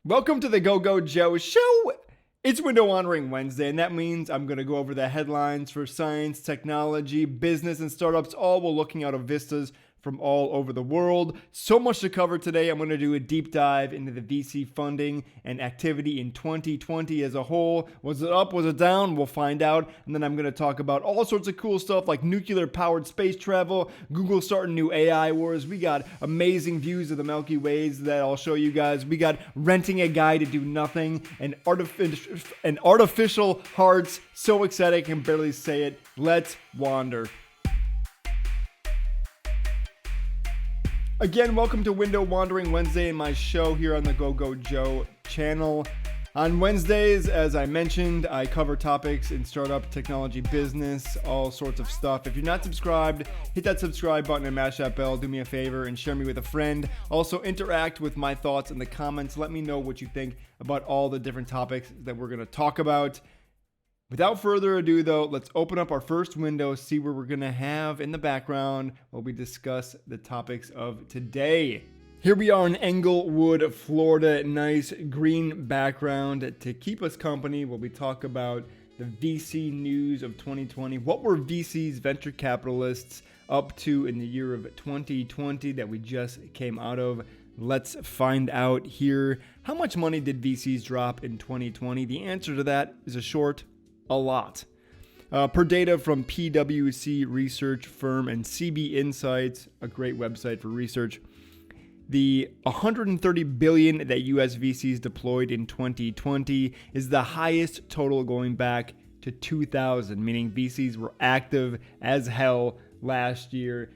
Welcome to the Gogo Joe Show. It's Window Wandering Wednesday, and that means I'm going to go over the headlines for science, technology, business, and startups, all while looking out of vistas from all over the world. So much to cover today. I'm going to do a deep dive into the VC funding and activity in 2020 as a whole. Was it up? Was it down? We'll find out. And then I'm going to talk about all sorts of cool stuff like nuclear-powered space travel, Google starting new AI wars. We got amazing views of the Milky Ways that I'll show you guys. We got renting a guy to do nothing, and artificial hearts. So excited I can barely say it. Let's wander. Again, welcome to Window Wandering Wednesday and my show here on the Gogo Joe channel. On Wednesdays, as I mentioned, I cover topics in startup, technology, business, all sorts of stuff. If you're not subscribed, hit that subscribe button and mash that bell. Do me a favor and share me with a friend. Also, interact with my thoughts in the comments. Let me know what you think about all the different topics that we're going to talk about. Without further ado, though, let's open up our first window, see what we're going to have in the background while we discuss the topics of today. Here we are in Englewood, Florida. Nice green background to keep us company while we talk about the VC news of 2020. What were VCs, venture capitalists, up to in the year of 2020 that we just came out of? Let's find out here. How much money did VCs drop in 2020? The answer to that is a lot. Per data from PwC research firm and CB Insights, a great website for research, the $130 billion that US VCs deployed in 2020 is the highest total going back to 2000, meaning VCs were active as hell last year.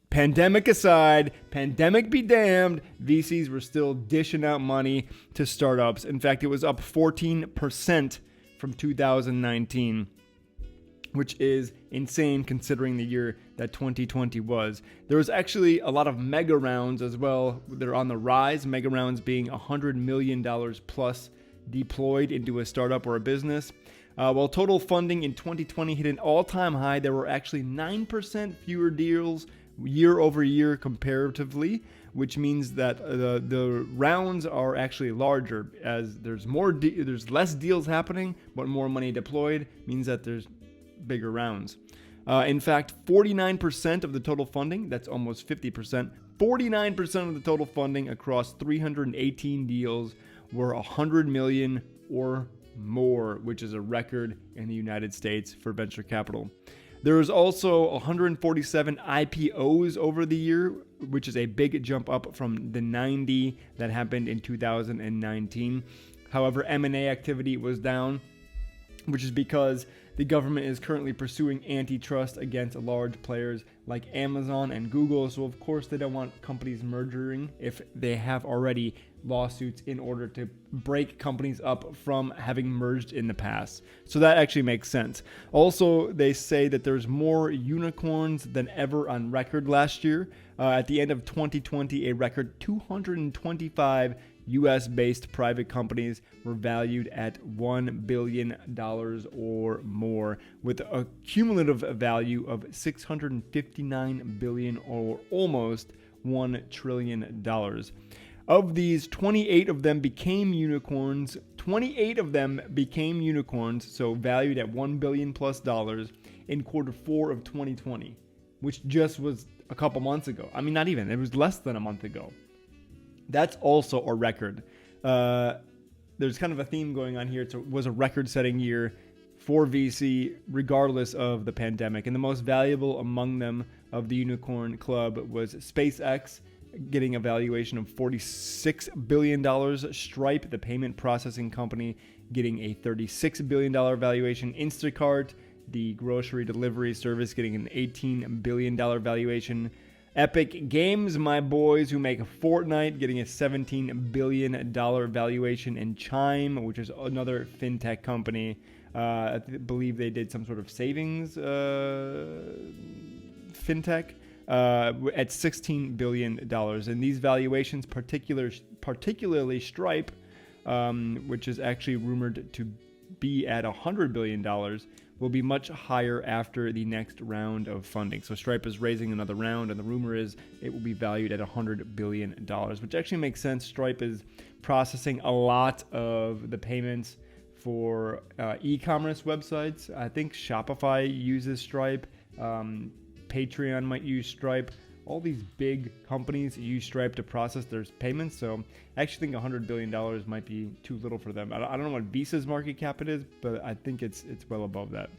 Pandemic aside, pandemic be damned, VCs were still dishing out money to startups. In fact, it was up 14% from 2019, which is insane considering the year that 2020 was. There was actually a lot of mega rounds as well. They're on the rise, mega rounds being $100 million plus deployed into a startup or a business. While total funding in 2020 hit an all-time high, there were actually 9% fewer deals year over year comparatively, which means that the rounds are actually larger as there's less deals happening, but more money deployed means that there's bigger rounds. In fact, 49% of the total funding, that's almost 50%, 49% of the total funding across 318 deals were 100 million or more, which is a record in the United States for venture capital. There was also 147 IPOs over the year, which is a big jump up from the 90 that happened in 2019. However, M&A activity was down, which is because the government is currently pursuing antitrust against large players like Amazon and Google. So of course they don't want companies merging if they have already lawsuits in order to break companies up from having merged in the past. So that actually makes sense. Also, they say that there's more unicorns than ever on record last year. At the end of 2020, a record 225 US-based private companies were valued at $1 billion or more, with a cumulative value of $659 billion or almost $1 trillion. Of these, 28 of them became unicorns. 28 of them became unicorns, so valued at $1 billion plus in quarter four of 2020, which just was a couple months ago. I mean, not even. It was less than a month ago. That's also a record. There's kind of a theme going on here. It was a record-setting year for VC, regardless of the pandemic. And the most valuable among them of the Unicorn Club was SpaceX, getting a valuation of $46 billion. Stripe, the payment processing company, getting a $36 billion valuation. Instacart, the grocery delivery service, getting an $18 billion valuation. Epic Games, my boys who make Fortnite, getting a $17 billion valuation. And Chime, which is another fintech company, I believe they did some sort of savings fintech, at $16 billion. And these valuations, particularly Stripe, which is actually rumored to be at $100 billion, will be much higher after the next round of funding. So Stripe is raising another round, and the rumor is it will be valued at $100 billion, which actually makes sense. Stripe is processing a lot of the payments for e-commerce websites. I think Shopify uses Stripe. Patreon might use Stripe. All these big companies use Stripe to process their payments. So I actually think $100 billion might be too little for them. I don't know what Visa's market cap it is, but I think it's well above that.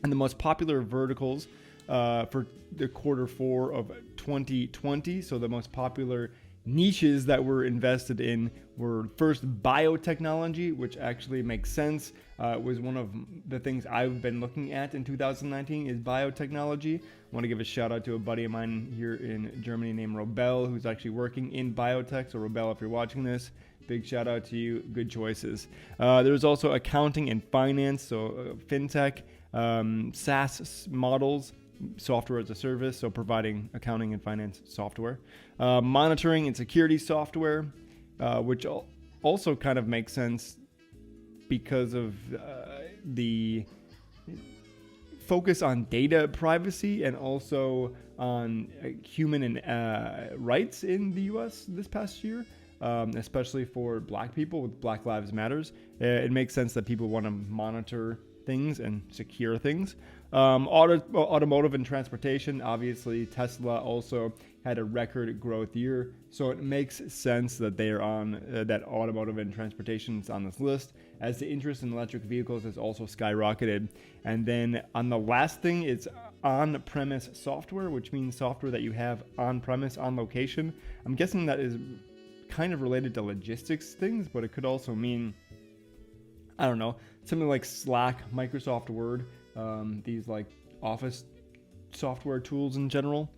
And the most popular verticals for the Q4 of 2020, so the most popular niches that were invested in were first biotechnology, which actually makes sense. It was one of the things I've been looking at in 2019 is biotechnology. I want to give a shout out to a buddy of mine here in Germany named Robel, who's actually working in biotech. So Robel, if you're watching this, big shout out to you. Good choices. There's also accounting and finance, so fintech, SaaS models, software as a service, so providing accounting and finance software, monitoring and security software, which also kind of makes sense because of the focus on data privacy and also on human and rights in the US this past year, especially for Black people with Black Lives Matters. It makes sense that people want to monitor things and secure things. Automotive and transportation, obviously Tesla also had a record growth year, so it makes sense that they are on that automotive and transportation is on this list, as the interest in electric vehicles has also skyrocketed. And then on the last thing, it's on-premise software, which means software that you have on-premise, on location. I'm guessing that is kind of related to logistics things, but it could also mean, I don't know, something like Slack, Microsoft Word, these like office software tools in general.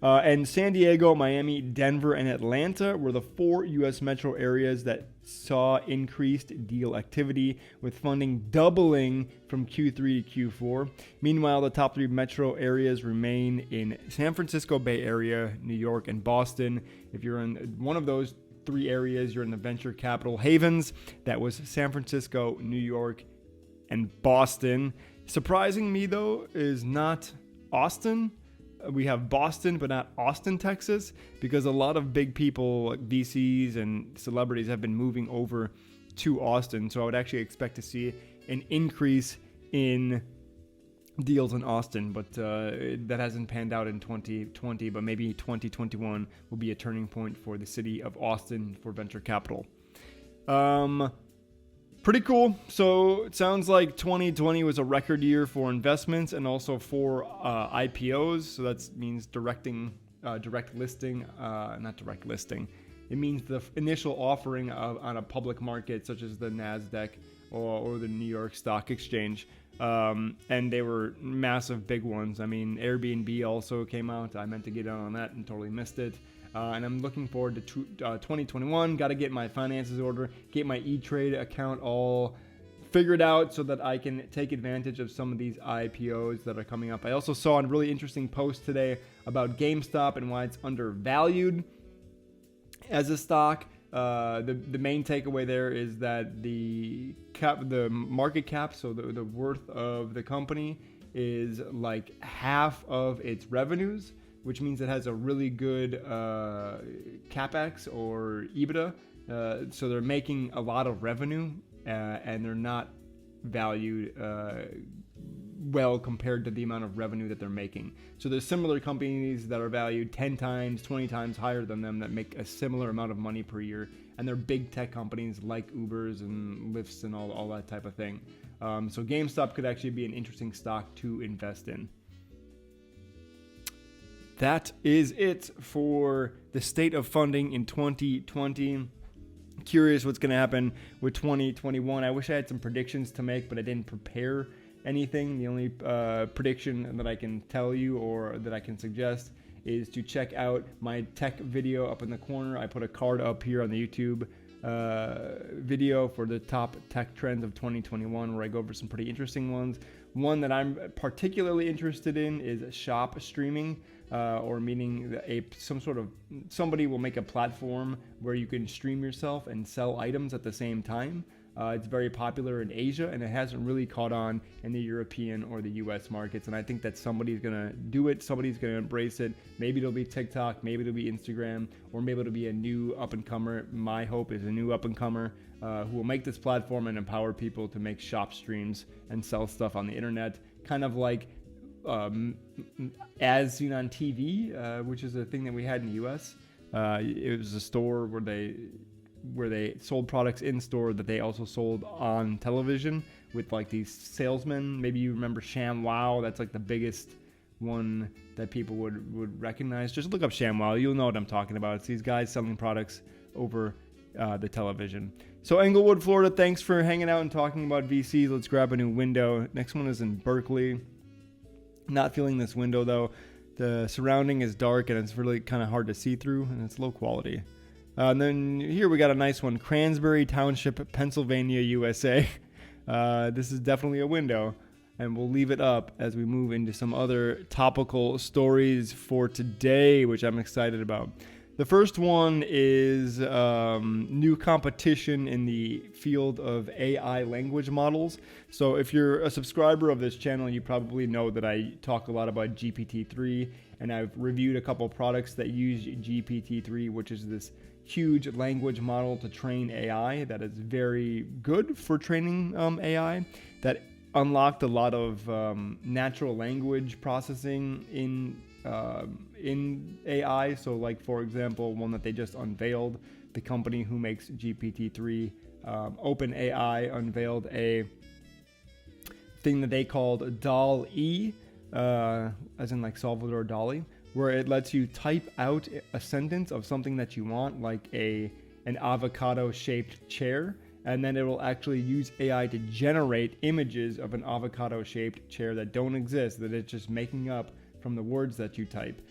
And San Diego, Miami, Denver, and Atlanta were the 4 U.S. metro areas that saw increased deal activity, with funding doubling from Q3 to Q4. Meanwhile, the top 3 metro areas remain in San Francisco Bay Area, New York, and Boston. If you're in one of those 3 areas, you're in the venture capital havens. That was San Francisco, New York, and Boston. Surprising me, though, is not Austin. We have Boston, but not Austin, Texas, because a lot of big people, like VCs and celebrities, have been moving over to Austin. So I would actually expect to see an increase in deals in Austin, but that hasn't panned out in 2020, but maybe 2021 will be a turning point for the city of Austin for venture capital. Pretty cool. So it sounds like 2020 was a record year for investments and also for IPOs. So that means direct listing, not direct listing. It means the initial offering on a public market, such as the NASDAQ or the New York Stock Exchange. And they were massive big ones. I mean, Airbnb also came out. I meant to get on that and totally missed it. And I'm looking forward to 2021. Got to get my finances order, get my E-Trade account all figured out so that I can take advantage of some of these IPOs that are coming up. I also saw a really interesting post today about GameStop and why it's undervalued as a stock. The main takeaway there is that the market cap, so the worth of the company, is like half of its revenues, which means it has a really good capex or EBITDA. So they're making a lot of revenue, and they're not valued well compared to the amount of revenue that they're making. So there's similar companies that are valued 10 times, 20 times higher than them that make a similar amount of money per year. And they're big tech companies like Ubers and Lyfts and all that type of thing. So GameStop could actually be an interesting stock to invest in. That is it for the state of funding in 2020. Curious what's going to happen with 2021. I wish I had some predictions to make, but I didn't prepare anything. The only prediction that I can tell you or that I can suggest is to check out my tech video up in the corner. I put a card up here on the YouTube video for the top tech trends of 2021, where I go over some pretty interesting ones. One that I'm particularly interested in is shop streaming, or meaning somebody will make a platform where you can stream yourself and sell items at the same time. It's very popular in Asia, and it hasn't really caught on in the European or the US markets. And I think that somebody's going to do it. Somebody's going to embrace it. Maybe it'll be TikTok, maybe it'll be Instagram, or maybe it'll be a new up-and-comer. My hope is a new up-and-comer who will make this platform and empower people to make shop streams and sell stuff on the internet, kind of like as seen on TV, which is a thing that we had in the US. It was a store where they sold products in store that they also sold on television with like these salesmen. Maybe you remember ShamWow. That's like the biggest one that people would recognize. Just look up ShamWow. You'll know what I'm talking about. It's these guys selling products over the television. So Englewood, Florida, thanks for hanging out and talking about VCs. Let's grab a new window. Next one is in Berkeley. Not feeling this window though. The surrounding is dark and it's really kind of hard to see through, and it's low quality. And then here we got a nice one, Cransbury Township, Pennsylvania, USA. This is definitely a window, and we'll leave it up as we move into some other topical stories for today, which I'm excited about. The first one is new competition in the field of AI language models. So if you're a subscriber of this channel, you probably know that I talk a lot about GPT-3, and I've reviewed a couple products that use GPT-3, which is this huge language model to train AI that is very good for training AI, that unlocked a lot of natural language processing in AI. So like, for example, one that they just unveiled, the company who makes GPT-3, OpenAI, unveiled a thing that they called DALL-E, as in like Salvador Dali, where it lets you type out a sentence of something that you want, like an avocado-shaped chair, and then it will actually use AI to generate images of an avocado-shaped chair that don't exist, that it's just making up from the words that you type,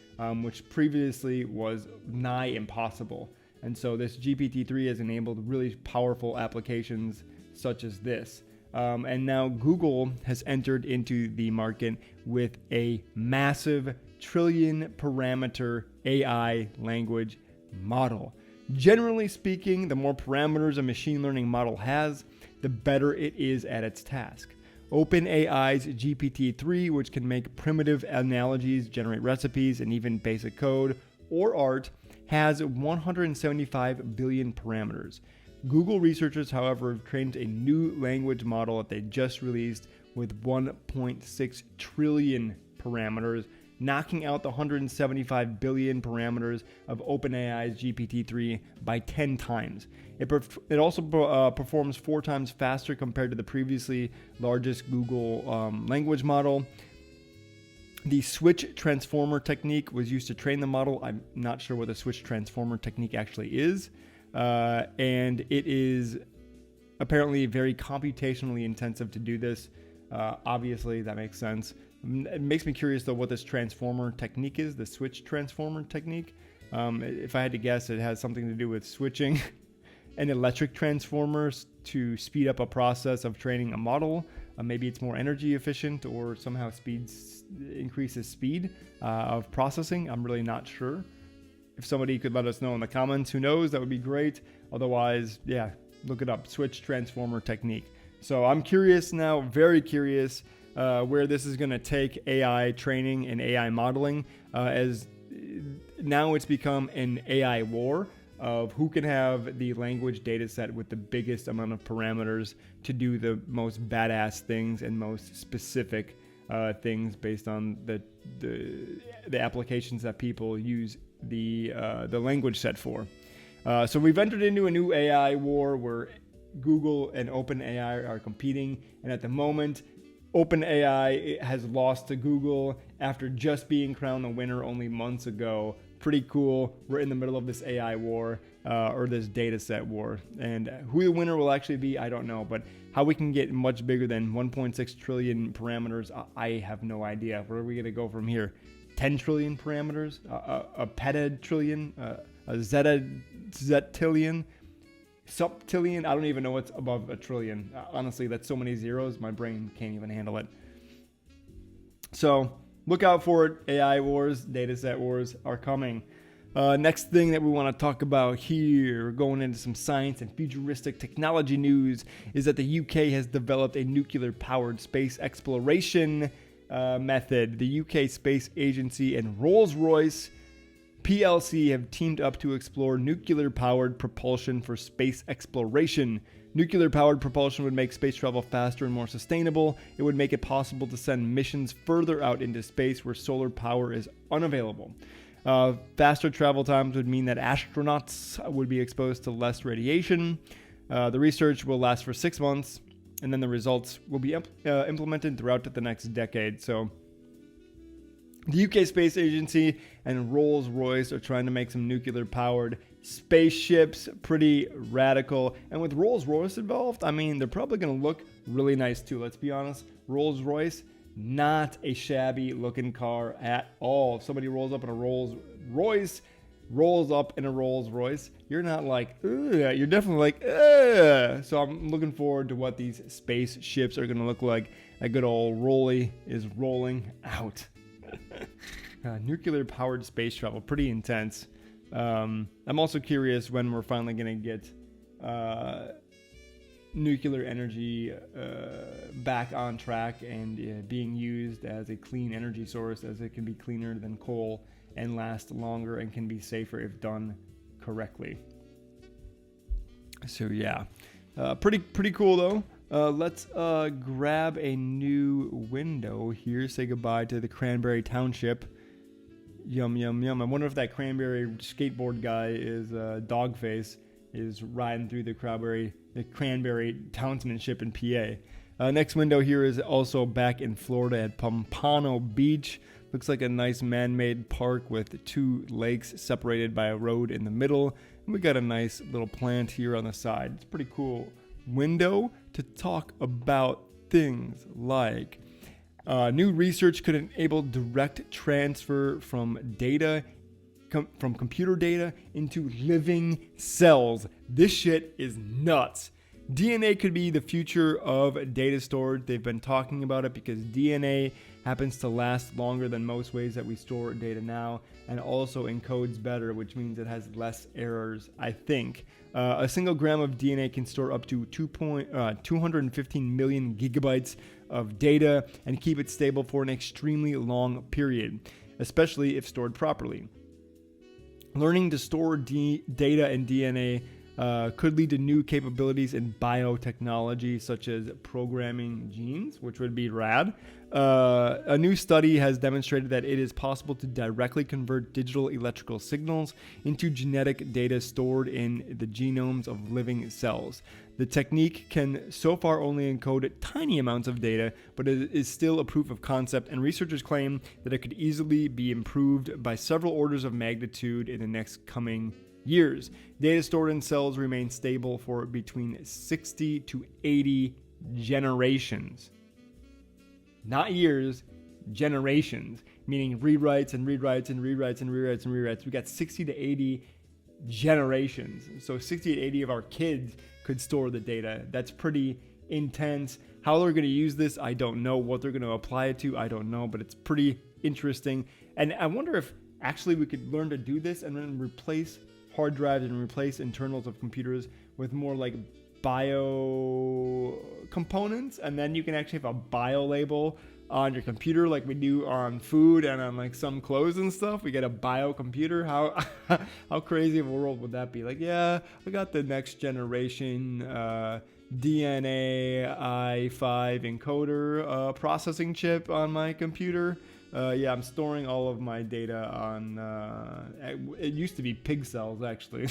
which previously was nigh impossible. And so this GPT-3 has enabled really powerful applications such as this. And now Google has entered into the market with a massive trillion parameter AI language model. Generally speaking, the more parameters a machine learning model has, the better it is at its task. OpenAI's GPT-3, which can make primitive analogies, generate recipes, and even basic code or art, has 175 billion parameters. Google researchers, however, have trained a new language model that they just released with 1.6 trillion parameters, knocking out the 175 billion parameters of OpenAI's GPT-3 by 10 times. It also performs 4 times faster compared to the previously largest Google language model. The switch transformer technique was used to train the model. I'm not sure what the switch transformer technique actually is. And it is apparently very computationally intensive to do this. Obviously, that makes sense. It makes me curious, though, what this transformer technique is, the switch transformer technique. If I had to guess, it has something to do with switching an electric transformers to speed up a process of training a model. Maybe it's more energy efficient or somehow increases speed of processing. I'm really not sure. If somebody could let us know in the comments, who knows, that would be great. Otherwise, yeah, look it up, switch transformer technique. So I'm curious now, very curious, where this is going to take AI training and AI modeling, as now it's become an AI war of who can have the language data set with the biggest amount of parameters to do the most badass things and most specific things based on the applications that people use the language set for. So we've entered into a new AI war where Google and OpenAI are competing, and at the moment, OpenAI has lost to Google after just being crowned the winner only months ago. Pretty cool. We're in the middle of this AI war, or this data set war. And who the winner will actually be, I don't know. But how we can get much bigger than 1.6 trillion parameters, I have no idea. Where are we going to go from here? 10 trillion parameters? A petatrillion? A zetillion? Subtillion? I don't even know what's above a trillion. Honestly, that's so many zeros, my brain can't even handle it. So look out for it. AI wars, dataset wars are coming. Next thing that we want to talk about here, going into some science and futuristic technology news, is that the UK has developed a nuclear-powered space exploration method. The UK Space Agency and Rolls-Royce PLC have teamed up to explore nuclear-powered propulsion for space exploration. Nuclear-powered propulsion would make space travel faster and more sustainable. It would make it possible to send missions further out into space where solar power is unavailable. Faster travel times would mean that astronauts would be exposed to less radiation. The research will last for 6 months, and then the results will be implemented throughout the next decade. So the UK Space Agency and Rolls-Royce are trying to make some nuclear-powered spaceships. Pretty radical. And with Rolls-Royce involved, I mean, they're probably going to look really nice too. Let's be honest. Rolls-Royce, not a shabby looking car at all. If somebody rolls up in a Rolls-Royce, you're not like, ugh. You're definitely like, ugh. So I'm looking forward to what these spaceships are going to look like. A good old Rolly is rolling out. Nuclear powered space travel, pretty intense. I'm also curious when we're finally going to get nuclear energy back on track and being used as a clean energy source, as it can be cleaner than coal and last longer and can be safer if done correctly. So yeah, pretty cool though. Let's grab a new window here. Say goodbye to the Cranberry Township. Yum, yum, yum. I wonder if that Cranberry skateboard guy is Dogface is riding through the Cranberry townsmanship in PA. Next window here is also back in Florida at Pompano Beach. Looks like a nice man-made park with 2 lakes separated by a road in the middle. And we got a nice little plant here on the side. It's a pretty cool window to talk about things like new research could enable direct transfer from computer data into living cells. This shit is nuts. DNA could be the future of data storage. They've been talking about it because DNA happens to last longer than most ways that we store data now, and also encodes better, which means it has less errors, I think. A single gram of DNA can store up to 215 million gigabytes of data and keep it stable for an extremely long period, especially if stored properly. Learning to store data and DNA could lead to new capabilities in biotechnology, such as programming genes, which would be rad. A new study has demonstrated that it is possible to directly convert digital electrical signals into genetic data stored in the genomes of living cells. The technique can so far only encode tiny amounts of data, but it is still a proof of concept, and researchers claim that it could easily be improved by several orders of magnitude in the next coming years. Data stored in cells remain stable for between 60 to 80 generations. Not years, generations, meaning rewrites and rewrites and rewrites and rewrites and rewrites. We got 60 to 80 generations. So 60 to 80 of our kids could store the data. That's pretty intense. How they're going to use this, I don't know. What they're going to apply it to, I don't know. But it's pretty interesting. And I wonder if actually we could learn to do this and then replace hard drives and replace internals of computers with more like bio components, and then you can actually have a bio label on your computer like we do on food and on like some clothes and stuff. We get a bio computer. How crazy of a world would that be? Like, yeah, I got the next generation DNA i5 encoder processing chip on my computer. Yeah, I'm storing all of my data on, it used to be pig cells, actually.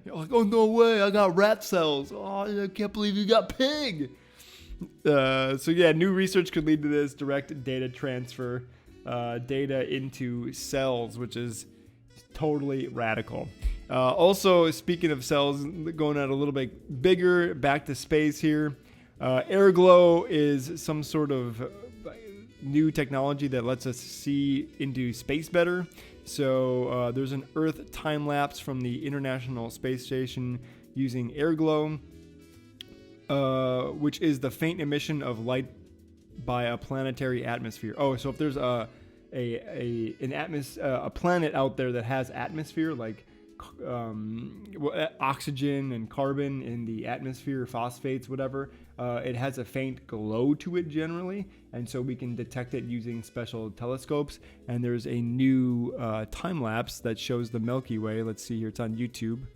You're like, oh, no way, I got rat cells. Oh, I can't believe you got pig. So yeah, new research could lead to this direct data transfer, data into cells, which is totally radical. Also, speaking of cells, going out a little bit bigger, back to space here. Airglow is some sort of new technology that lets us see into space better. So there's an Earth time lapse from the International Space Station using Airglow, which is the faint emission of light by a planetary atmosphere. Oh, so if there's a planet out there that has atmosphere, like oxygen and carbon in the atmosphere, phosphates, whatever. It has a faint glow to it generally, and so we can detect it using special telescopes. And there's a new time lapse that shows the Milky Way. Let's see here, it's on YouTube,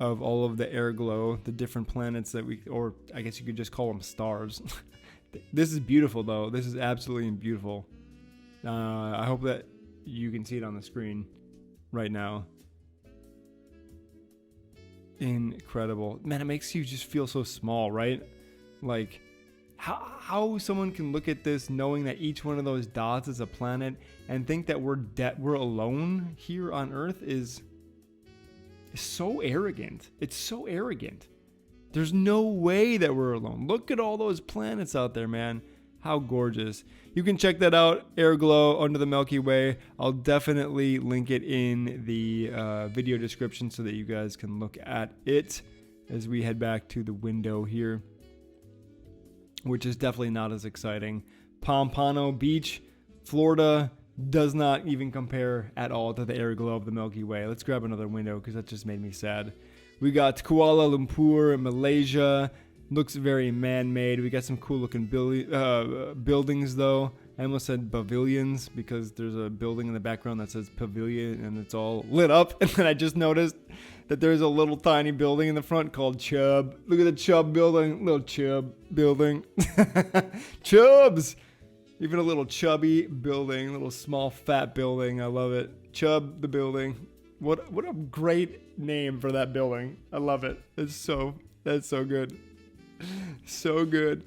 of all of the air glow, the different planets that or I guess you could just call them stars. This is beautiful, though. This is absolutely beautiful. I hope that you can see it on the screen right now. Incredible. Man, it makes you just feel so small, right? Like, how someone can look at this knowing that each one of those dots is a planet and think that we're alone here on Earth is so arrogant. It's so arrogant. There's no way that we're alone. Look at all those planets out there, man. How gorgeous. You can check that out, air glow under the Milky Way. I'll definitely link it in the video description so that you guys can look at it as we head back to the window here, which is definitely not as exciting. Pompano Beach, Florida, does not even compare at all to the air glow of the Milky Way. Let's grab another window because that just made me sad. We got Kuala Lumpur, Malaysia. Looks very man-made. We got some cool looking buildings though. I almost said pavilions because there's a building in the background that says pavilion and it's all lit up. And then I just noticed that there's a little tiny building in the front called Chubb. Look at the Chubb building. Little Chubb building. Chubbs! Even a little chubby building. Little small fat building. I love it. Chubb the building. What a great name for that building. I love it. That's so good. So good.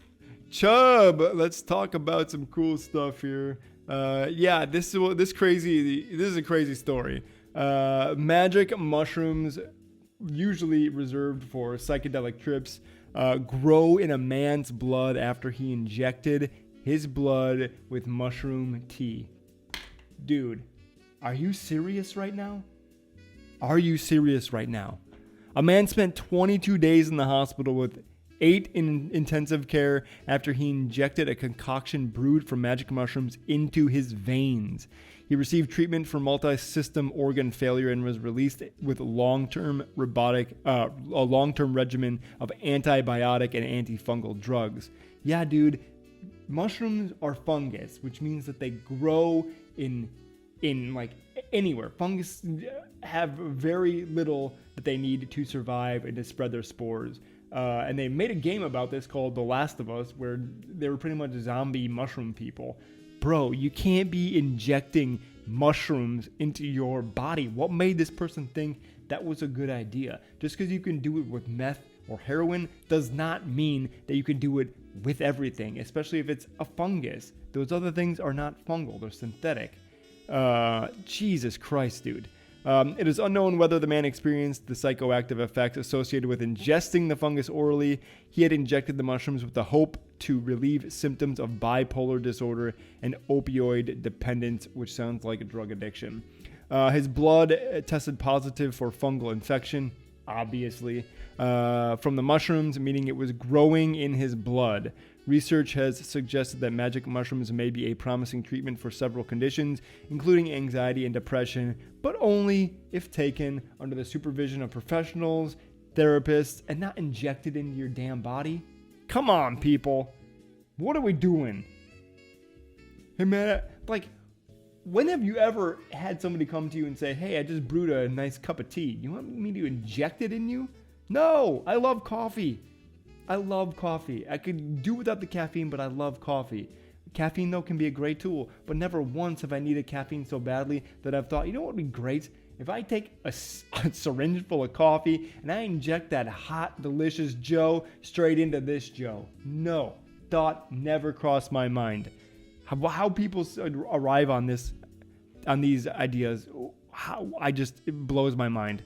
Chubb, let's talk about some cool stuff here. This is a crazy story. Magic mushrooms, usually reserved for psychedelic trips, grow in a man's blood after he injected his blood with mushroom tea. Dude, are you serious right now? Are you serious right now? A man spent 22 days in the hospital with 8 in intensive care after he injected a concoction brewed from magic mushrooms into his veins. He received treatment for multi-system organ failure and was released with a long-term regimen of antibiotic and antifungal drugs. Yeah, dude, mushrooms are fungus, which means that they grow in like anywhere. Fungus have very little that they need to survive and to spread their spores. And they made a game about this called The Last of Us, where they were pretty much zombie mushroom people. Bro, you can't be injecting mushrooms into your body. What made this person think that was a good idea? Just because you can do it with meth or heroin does not mean that you can do it with everything, especially if it's a fungus. Those other things are not fungal, they're synthetic. Jesus Christ, dude. It is unknown whether the man experienced the psychoactive effects associated with ingesting the fungus orally. He had injected the mushrooms with the hope to relieve symptoms of bipolar disorder and opioid dependence, which sounds like a drug addiction. His blood tested positive for fungal infection, obviously, from the mushrooms, meaning it was growing in his blood. Research has suggested that magic mushrooms may be a promising treatment for several conditions, including anxiety and depression, but only if taken under the supervision of professionals, therapists, and not injected into your damn body. Come on, people. What are we doing? Hey, man, like, when have you ever had somebody come to you and say, hey, I just brewed a nice cup of tea. You want me to inject it in you? No, I love coffee. I love coffee. I could do without the caffeine, but I love coffee. Caffeine, though, can be a great tool, but never once have I needed caffeine so badly that I've thought, you know what would be great? If I take a syringe full of coffee and I inject that hot, delicious Joe straight into this Joe. No, thought never crossed my mind. How people arrive on these ideas, it blows my mind.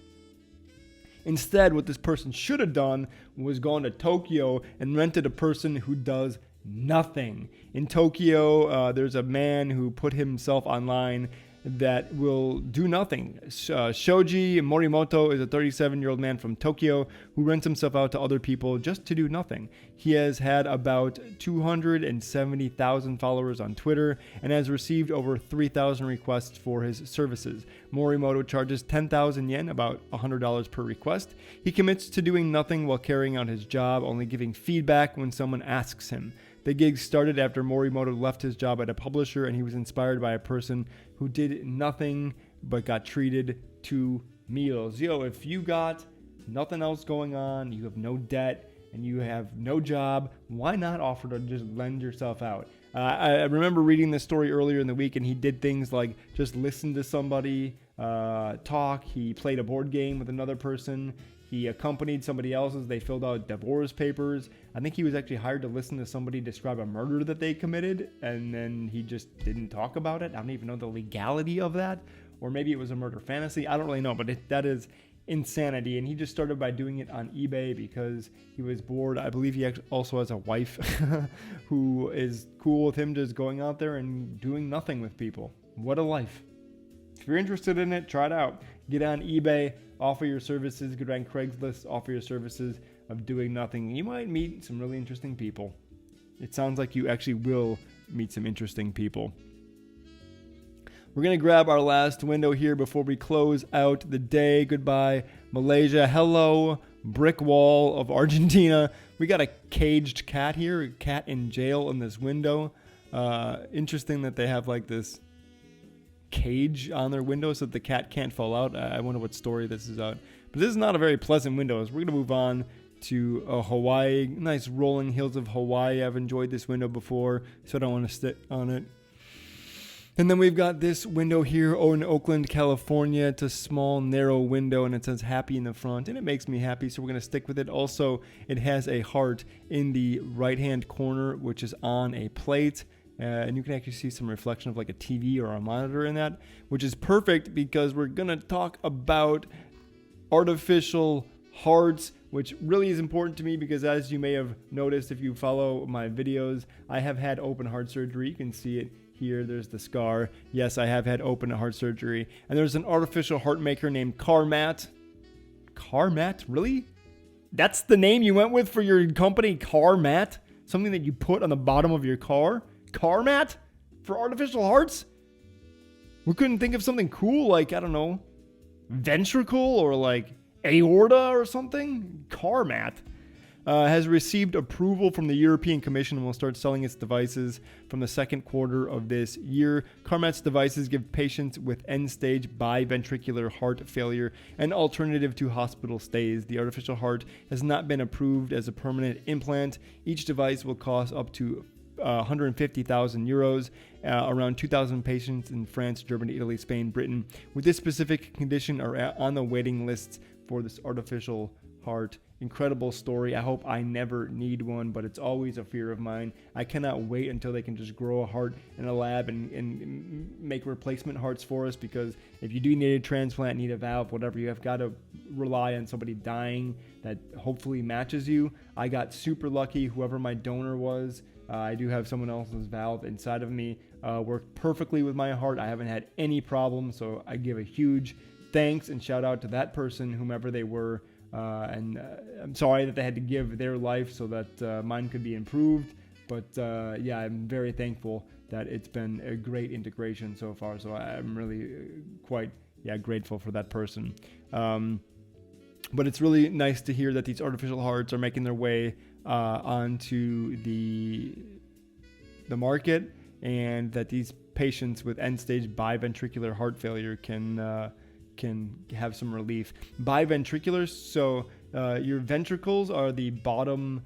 Instead, what this person should have done was gone to Tokyo and rented a person who does nothing. In Tokyo, there's a man who put himself online that will do nothing. Shoji Morimoto is a 37-year-old man from Tokyo who rents himself out to other people just to do nothing. He has had about 270,000 followers on Twitter and has received over 3,000 requests for his services. Morimoto charges 10,000 yen, about $100 per request. He commits to doing nothing while carrying out his job, only giving feedback when someone asks him. The gig started after Morimoto left his job at a publisher, and he was inspired by a person who did nothing but got treated to meals. Yo, if you got nothing else going on, you have no debt, and you have no job, why not offer to just lend yourself out? I remember reading this story earlier in the week, and he did things like just listen to somebody talk. He played a board game with another person. He accompanied somebody else as they filled out divorce papers. I think he was actually hired to listen to somebody describe a murder that they committed, and then he just didn't talk about it. I don't even know the legality of that. Or maybe it was a murder fantasy. I don't really know, but that is insanity. And he just started by doing it on eBay because he was bored. I believe he also has a wife who is cool with him just going out there and doing nothing with people. What a life. If you're interested in it, try it out. Get on eBay, offer your services, get on Craigslist, offer your services of doing nothing. You might meet some really interesting people. It sounds like you actually will meet some interesting people. We're going to grab our last window here before we close out the day. Goodbye, Malaysia. Hello, brick wall of Argentina. We got a caged cat here, a cat in jail in this window. Interesting that they have like this cage on their window so that the cat can't fall out. I wonder what story this is out. But this is not a very pleasant window. So we're going to move on to Hawaii. Nice rolling hills of Hawaii. I've enjoyed this window before, so I don't want to sit on it. And then we've got this window here in Oakland, California. It's a small, narrow window, and it says happy in the front, and it makes me happy, so we're going to stick with it. Also, it has a heart in the right-hand corner, which is on a plate. And you can actually see some reflection of like a TV or a monitor in that, which is perfect because we're going to talk about artificial hearts, which really is important to me because, as you may have noticed if you follow my videos, I have had open heart surgery. You can see it here. There's the scar. Yes, I have had open heart surgery. And there's an artificial heart maker named Carmat. Carmat? Really? That's the name you went with for your company, Carmat? Something that you put on the bottom of your car? Carmat? For artificial hearts? We couldn't think of something cool like, I don't know, ventricle or like aorta or something? Carmat has received approval from the European Commission and will start selling its devices from the second quarter of this year. Carmat's devices give patients with end-stage biventricular heart failure an alternative to hospital stays. The artificial heart has not been approved as a permanent implant. Each device will cost up to 150,000 euros, around 2,000 patients in France, Germany, Italy, Spain, Britain with this specific condition are on the waiting lists for this artificial heart. Incredible story. I hope I never need one, but it's always a fear of mine. I cannot wait until they can just grow a heart in a lab and make replacement hearts for us, because if you do need a transplant, need a valve, whatever, you have got to rely on somebody dying that hopefully matches you. I got super lucky. Whoever my donor was, I do have someone else's valve inside of me. Worked perfectly with my heart. I haven't had any problems, so I give a huge thanks and shout out to that person, whomever they were. And I'm sorry that they had to give their life so that mine could be improved. But yeah, I'm very thankful that it's been a great integration so far. So I'm really quite grateful for that person. But it's really nice to hear that these artificial hearts are making their way onto the market, and that these patients with end-stage biventricular heart failure can have some relief. Biventricular, so your ventricles are the bottom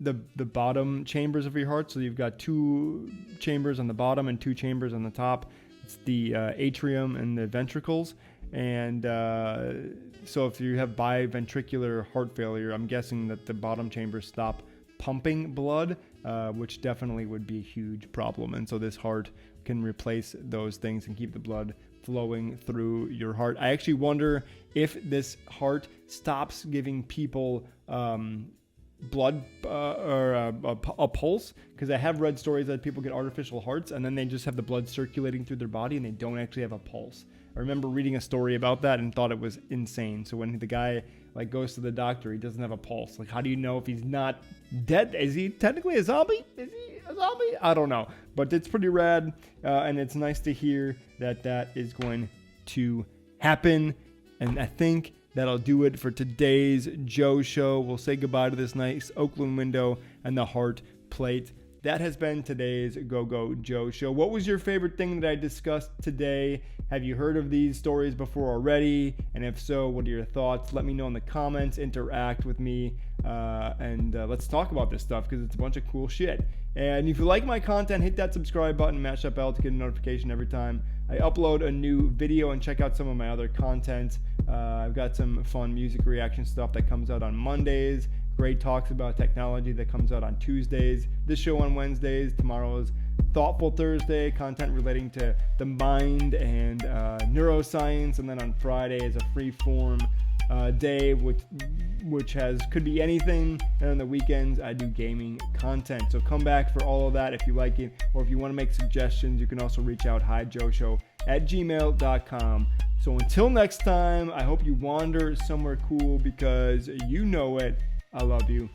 the bottom chambers of your heart. So you've got two chambers on the bottom and two chambers on the top. It's the atrium and the ventricles. And so if you have biventricular heart failure, I'm guessing that the bottom chambers stop pumping blood, which definitely would be a huge problem. And so this heart can replace those things and keep the blood flowing through your heart. I actually wonder if this heart stops giving people blood or a pulse, because I have read stories that people get artificial hearts and then they just have the blood circulating through their body and they don't actually have a pulse. I remember reading a story about that and thought it was insane. So when the guy like goes to the doctor, he doesn't have a pulse. Like, how do you know if he's not dead? Is he technically a zombie? Is he a zombie? I don't know, but it's pretty rad, and it's nice to hear that is going to happen. And I think that'll do it for today's Joe Show. We'll say goodbye to this nice Oakland window and the heart plate. That has been today's Gogo Joe Show. What was your favorite thing that I discussed today? Have you heard of these stories before already? And if so, what are your thoughts? Let me know in the comments. Interact with me, and let's talk about this stuff, because it's a bunch of cool shit. And if you like my content, hit that subscribe button, mash that bell to get a notification every time I upload a new video, and check out some of my other content. I've got some fun music reaction stuff that comes out on Mondays. Great talks about technology that comes out on Tuesdays. This show on Wednesdays. Tomorrow's Thoughtful Thursday, content relating to the mind and neuroscience. And then on Friday is a free form day, which could be anything. And on the weekends, I do gaming content. So come back for all of that if you like it, or if you want to make suggestions, you can also reach out, hijoeshow@gmail.com. So until next time, I hope you wander somewhere cool, because you know it. I love you.